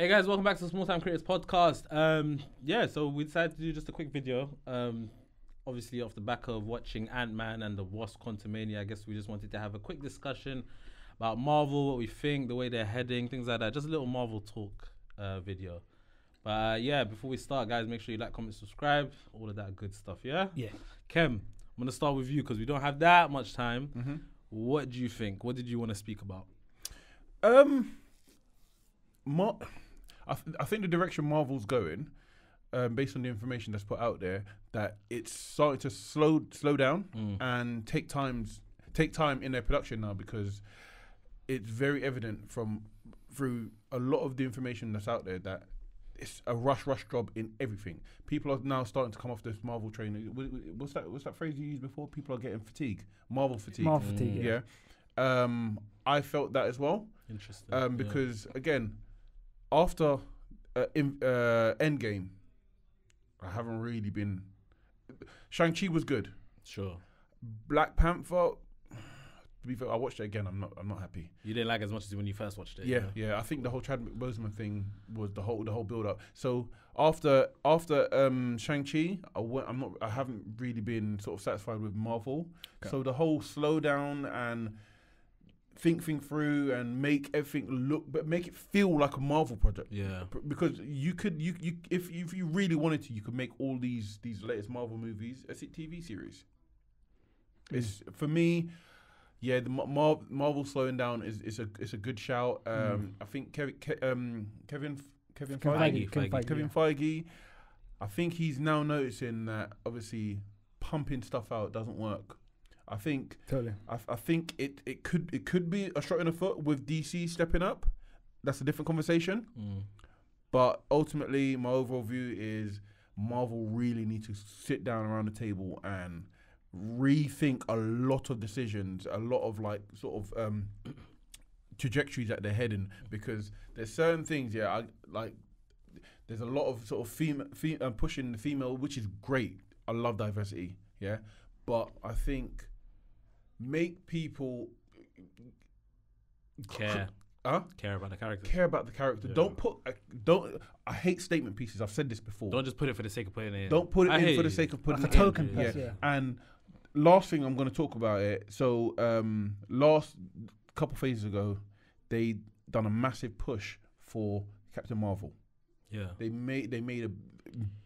Hey guys, welcome back to the Small Time Creators Podcast. So we decided to do just a quick video. Obviously off the back of watching Ant-Man and the Wasp: Quantumania, I guess we just wanted to have a quick discussion about Marvel, what we think, the way they're heading, things like that. Just a little Marvel talk video. But before we start, guys, make sure you like, comment, subscribe, all of that good stuff, yeah? Yeah. Kem, I'm going to start with you because we don't have that much time. Mm-hmm. What do you think? What did you want to speak about? I think the direction Marvel's going, based on the information that's put out there, that it's starting to slow down and take time in their production now, because it's very evident through a lot of the information that's out there that it's a rush job in everything. People are now starting to come off this Marvel train. What's that phrase you used before? People are getting fatigue. Marvel fatigue. Marvel fatigue, yeah. I felt that as well. Interesting. Because again, after Endgame, I haven't really been. Shang-Chi was good. Sure. Black Panther, to be fair, I watched it again. I'm not happy. You didn't like it as much as when you first watched it. Yeah. I think the whole Chadwick Boseman thing was the whole build up. So after Shang-Chi, I haven't really been sort of satisfied with Marvel. Okay. So the whole slowdown and think through and make everything look, but make it feel like a Marvel project. Yeah. Because you if you really wanted to, you could make all these latest Marvel movies a TV series. It's for me. Yeah, the Marvel slowing down is a good shout. I think Kevin Feige. I think he's now noticing that obviously pumping stuff out doesn't work. I think totally. I think it could be a shot in the foot with DC stepping up. That's a different conversation. But ultimately, my overall view is Marvel really need to sit down around the table and rethink a lot of decisions, a lot of trajectories that they're heading, because there's certain things, there's a lot of sort of pushing the female, which is great. I love diversity, yeah, but I think make people care about the character. Care about the character. Yeah. I hate statement pieces. I've said this before. Don't just put it for the sake of putting it in. Don't put it in for the sake of putting it in. Token. Yeah. And last thing I'm going to talk about it. So last couple phases ago, they done a massive push for Captain Marvel. Yeah. They made a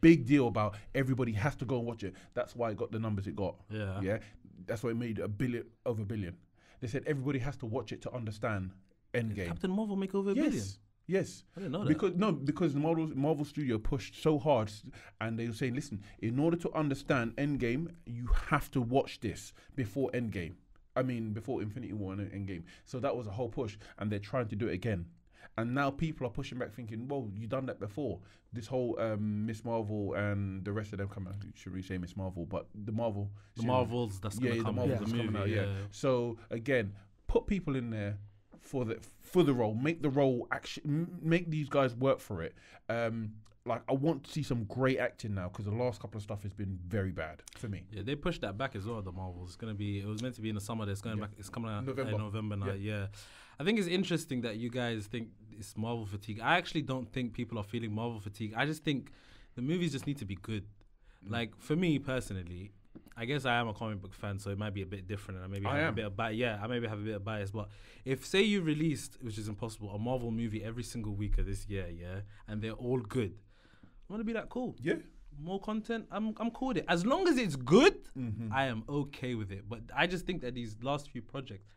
big deal about everybody has to go and watch it. That's why it got the numbers it got. Yeah. Yeah. That's why it made over $1 billion. They said everybody has to watch it to understand Endgame. Did Captain Marvel make over $1 billion? Yes. I didn't know that. Because Marvel Studio pushed so hard, and they were saying, listen, in order to understand Endgame, you have to watch this before Endgame. I mean, before Infinity War and Endgame. So that was a whole push, and they're trying to do it again. And now people are pushing back, thinking, well, you done that before. This whole Miss Marvel and the rest of them come out. Should we say Miss Marvel? But the Marvel. The Marvels that's going to come out. The movie, out, yeah. So again, put people in there for the role. Make the role make these guys work for it. I want to see some great acting now, because the last couple of stuff has been very bad for me. Yeah, they pushed that back as well. The Marvels. It was meant to be in the summer. It's going back. It's coming out in November now. Yeah. I think it's interesting that you guys think it's Marvel fatigue. I actually don't think people are feeling Marvel fatigue. I just think the movies just need to be good. Like, for me personally, I guess I am a comic book fan, so it might be a bit different, and I maybe have a bit of bias. Yeah, I maybe have a bit of bias. But if, say, you released, which is impossible, a Marvel movie every single week of this year, yeah, and they're all good, I want to be that cool. Yeah. More content, I'm cool with it. As long as it's good, I am okay with it. But I just think that these last few projects,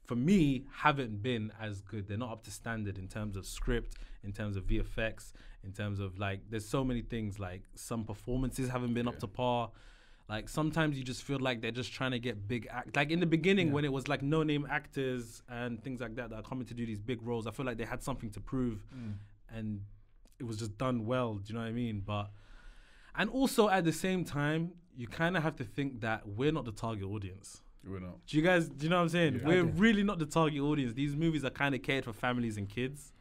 for me, haven't been as good. They're not up to standard in terms of script, in terms of VFX, in terms of, there's so many things, some performances haven't been up to par. Sometimes you just feel like they're just trying to get big in the beginning, when it was no-name actors and things like that are coming to do these big roles, I feel like they had something to prove, and it was just done well. Do you know what I mean? And also at the same time, you kind of have to think that we're not the target audience. We're not. Do you know what I'm saying? Yeah. We're really not the target audience. These movies are kind of catered for families and kids,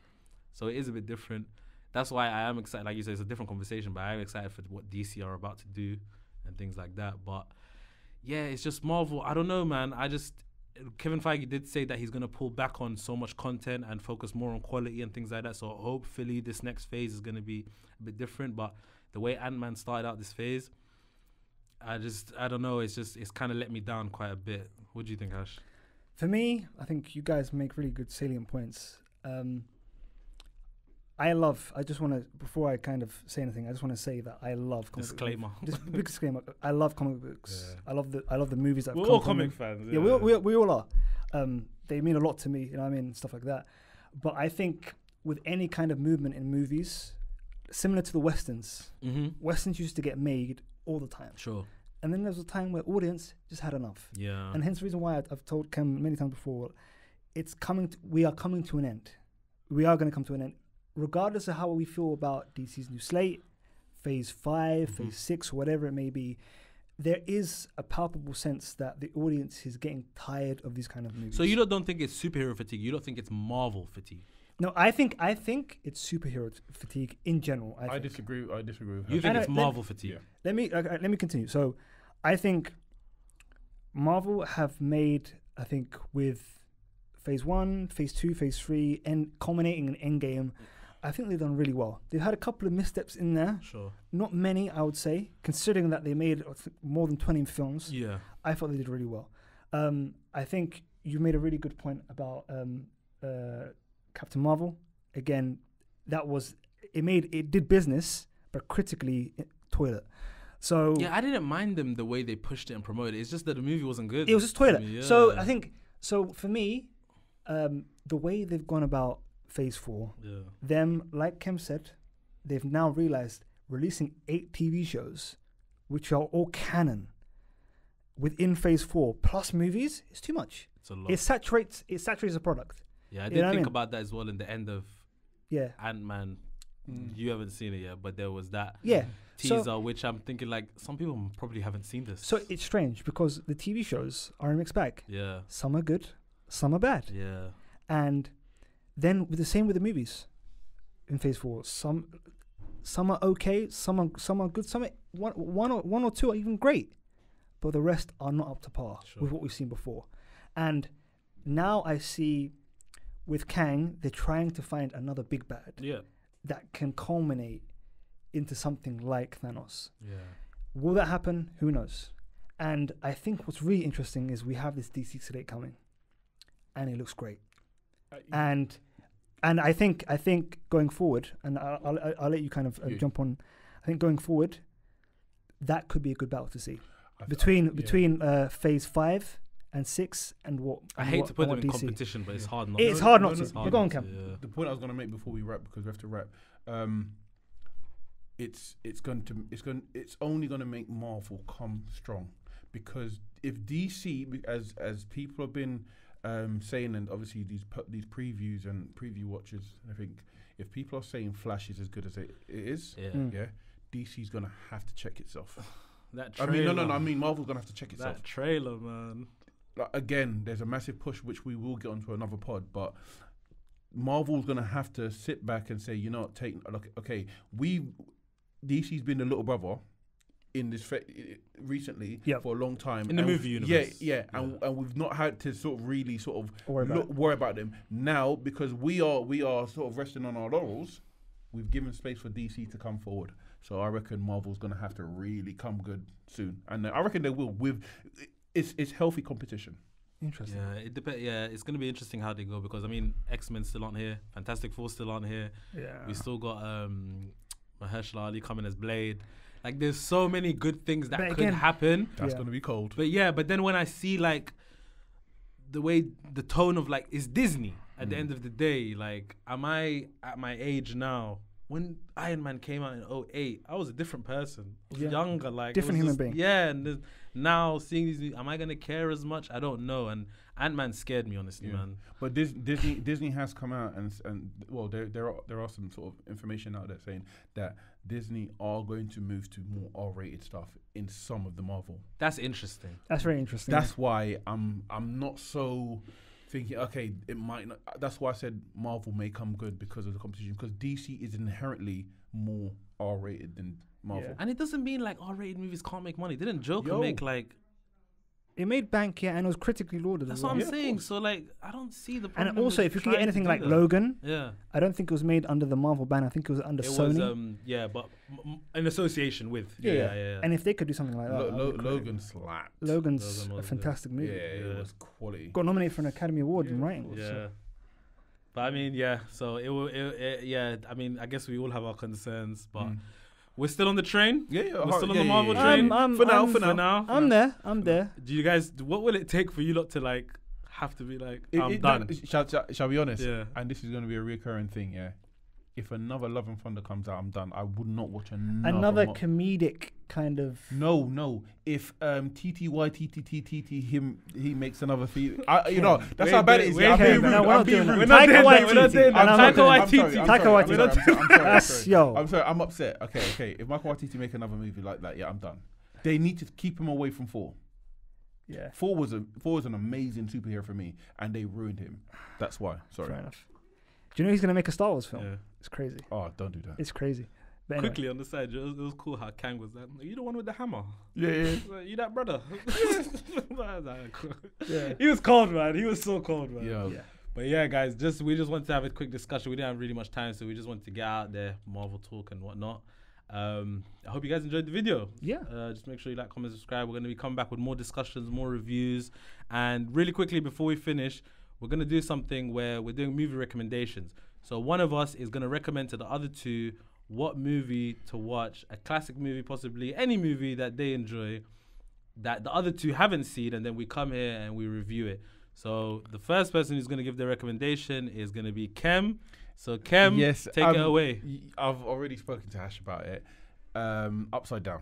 so it is a bit different. That's why I am excited. Like you said, it's a different conversation, but I am excited for what DC are about to do and things like that. But yeah, it's just Marvel. I don't know, man. Kevin Feige did say that he's going to pull back on so much content and focus more on quality and things like that. So hopefully this next phase is going to be a bit different. But the way Ant-Man started out this phase, I don't know. It's kind of let me down quite a bit. What do you think, Ash? For me, I think you guys make really good salient points. I just want to, before I kind of say anything, I just want to say that I love comic Disclaimer. Just big disclaimer. I love comic books. Yeah. I love the movies that We're come all from comic them. fans. Yeah, we all are. They mean a lot to me, you know what I mean, stuff like that. But I think with any kind of movement in movies, similar to the Westerns, Westerns used to get made all the time. Sure. And then there was a time where audience just had enough. Yeah. And hence the reason why I've told Ken many times before, we are coming to an end. We are going to come to an end. Regardless of how we feel about DC's new slate, phase 5, phase 6, whatever it may be, there is a palpable sense that the audience is getting tired of these kind of movies. So you don't think it's superhero fatigue? You don't think it's Marvel fatigue? No, I think it's superhero fatigue in general. I disagree. I disagree with You her. think it's Marvel fatigue? Yeah. Let me continue. So, I think Marvel have made, I think, with phase 1, phase 2, phase 3, and culminating in Endgame, I think they've done really well. They've had a couple of missteps in there. Sure. Not many, I would say, considering that they made more than 20 films. Yeah. I thought they did really well. I think you made a really good point about Captain Marvel. Again, it did business, but critically toilet. So yeah, I didn't mind them the way they pushed it and promoted it. It's just that the movie wasn't good. It was just toilet. Yeah. So I think for me, the way they've gone about phase 4, them, like Kim said, they've now realized releasing 8 TV shows, which are all canon, within phase 4 plus movies is too much. It's a lot. It saturates the product. Yeah, I did think about that as well in the end of Ant-Man. You haven't seen it yet, but there was that teaser, which I'm thinking like some people probably haven't seen this. So it's strange because the TV shows are a mixed bag. Yeah. Some are good, some are bad. Yeah. And then with the movies in phase 4, some are okay, some are good, some are one or two are even great, but the rest are not up to par with what we've seen before. And now I see with Kang, they're trying to find another big bad that can culminate into something like Thanos. Yeah. Will that happen? Who knows? And I think what's really interesting is we have this DC slate coming, and it looks great. And I think going forward, and I'll let you kind of jump on. I think going forward, that could be a good battle to see between phase 5 and 6 and what. I hate to put them in DC. Competition, but it's hard not. It's hard not to. Go on, Cam. Yeah. The point I was going to make before we wrap, because we have to wrap. It's only going to make Marvel come strong, because if DC, as people have been saying, and obviously these previews and preview watchers, I think if people are saying Flash is as good as it is, DC's going to have to check itself. That trailer. I mean Marvel's going to have to check itself. That trailer, man. Like, again, there's a massive push, which we will get onto another pod, but Marvel's going to have to sit back and say, DC's been the little brother in this recently for a long time. In the movie universe. And we've not had to sort of really worry about them. Now, because we are sort of resting on our laurels, we've given space for DC to come forward. So I reckon Marvel's going to have to really come good soon. And I reckon they will. It's healthy competition. Interesting. Yeah, it depends. Yeah, it's going to be interesting how they go, because I mean, X-Men still aren't here, Fantastic Four still aren't here. Yeah, we still got Mahershala Ali coming as Blade. Like, there's so many good things that could happen. That's going to be cold. But then when I see like the tone of like, it's Disney at the end of the day. Like, am I at my age now? When Iron Man came out in 2008, I was a different person. I was younger, like different human being. Yeah, and now seeing these, am I gonna care as much? I don't know. And Ant-Man scared me, honestly, man. But Disney has come out and well, there are some sort of information out there saying that Disney are going to move to more R-rated stuff in some of the Marvel. That's interesting. That's very interesting. That's why I'm not so thinking, okay, it might not. That's why I said Marvel may come good because of the competition, because DC is inherently more R-rated than Marvel. And it doesn't mean like R-rated movies can't make money. Didn't Joker make like It made bank, yeah, and it was critically lauded. That's as what well. I'm saying. So like, I don't see the problem. And also, with if you can get trying to anything do like that. Logan, Yeah. I don't think it was made under the Marvel banner. I think it was under It Sony. was but in association with. yeah. Yeah. And if they could do something like that, that'd be great. Logan slapped. Logan's Logan a was fantastic Yeah, movie. it was quality. Got nominated for an Academy Award in writing. Yeah. But I mean, yeah. So it will. Yeah. I mean, I guess we all have our concerns, but we're still on the train. Yeah, We're still on the Marvel train. For now. I'm there. Do you guys? What will it take for you lot to like have to be like? I'm done. Shall be honest? Yeah. And this is going to be a recurring thing. Yeah. If another Love and Thunder comes out, I'm done. I would not watch another comedic kind of. No. If TTY he makes another film. You know that's how bad it is. wait, I'm being rude. no, we're I'm not being doing rude. that. We're not doing that. I'm Taika sorry, Waititi. Taika Waititi. I'm That's sorry. yo. I'm sorry. I'm upset. Okay. If Michael Waititi make another movie like that, yeah, I'm done. They need to keep him away from 4. Yeah. 4 was an amazing superhero for me, and they ruined him. That's why. Sorry. Fair enough. Do you know he's gonna make a Star Wars film? Yeah. It's crazy. Oh, don't do that. It's crazy. But anyway. Quickly on the side, it was cool how Kang was like, "You the one with the hammer? Yeah. Like, you that brother?" Yeah. He was cold, man. He was so cold, man. Yeah. But yeah, guys, we just wanted to have a quick discussion. We didn't have really much time, so we just wanted to get out there, Marvel talk and whatnot. I hope you guys enjoyed the video. Yeah. Just make sure you like, comment, subscribe. We're going to be coming back with more discussions, more reviews. And really quickly, before we finish, we're going to do something where we're doing movie recommendations. So one of us is going to recommend to the other two what movie to watch, a classic movie, possibly any movie that they enjoy that the other two haven't seen, and then we come here and we review it. So the first person who's going to give their recommendation is going to be Kem. So Kem, Yes, take it away. I've already spoken to Hash about it. Upside Down.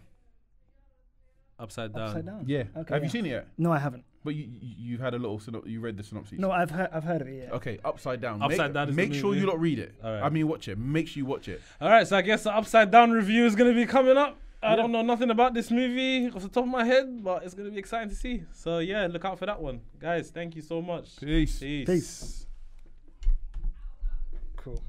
Upside Down. Upside Down. Yeah. Okay, Have yeah. you seen it yet? No, I haven't. But you've had a little you read the synopsis. No, I've heard of it. Yeah. Okay, Upside Down. Upside Down is the Make sure movie. you lot read it. All right. I mean, watch it. Make sure you watch it. All right, so I guess the Upside Down review is going to be coming up. I don't know nothing about this movie off the top of my head, but it's going to be exciting to see. So yeah, look out for that one. Guys, thank you so much. Peace. Peace. Cool.